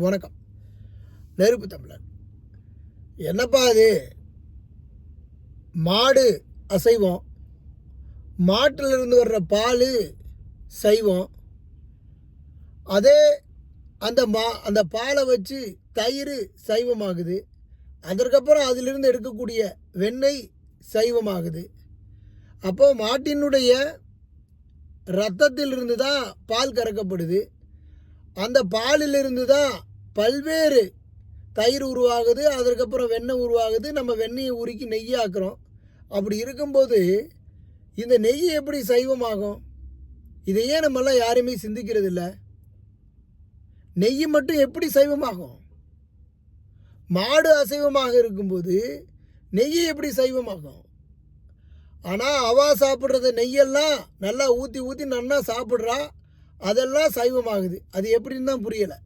வணக்கம். நெருப்பு தமிழன். என்னப்பா அது, மாடு அசைவம், மாட்டிலிருந்து வர்ற பால் சைவம், அதே அந்த பாலை வச்சு தயிர் சைவமாகுது, அதற்கப்புறம் அதிலிருந்து எடுக்கக்கூடிய வெண்ணெய் சைவமாகுது. அப்போது மாட்டினுடைய இரத்தத்திலிருந்து தான் பால் கறக்கப்படுது. அந்த பாலிலிருந்து தான் பல்வேறு தயிர் உருவாகுது, அதற்கப்புறம் வெண்ணெய் உருவாகுது. நம்ம வெண்ணெயை உருக்கி நெய்யாக்குறோம். அப்படி இருக்கும்போது இந்த நெய் எப்படி சைவமாகும்? இதையே நம்மெல்லாம் யாருமே சிந்திக்கிறது இல்லை. நெய் மட்டும் எப்படி சைவமாகும்? மாடு அசைவமாக இருக்கும்போது நெய் எப்படி சைவமாகும்? ஆனால் அவா சாப்பிட்றத நெய்யெல்லாம் நல்லா ஊற்றி ஊற்றி நன்னா சாப்பிட்றா, அதெல்லாம் சைவமாகுது. அது எப்படின்னு தான் புரியலை.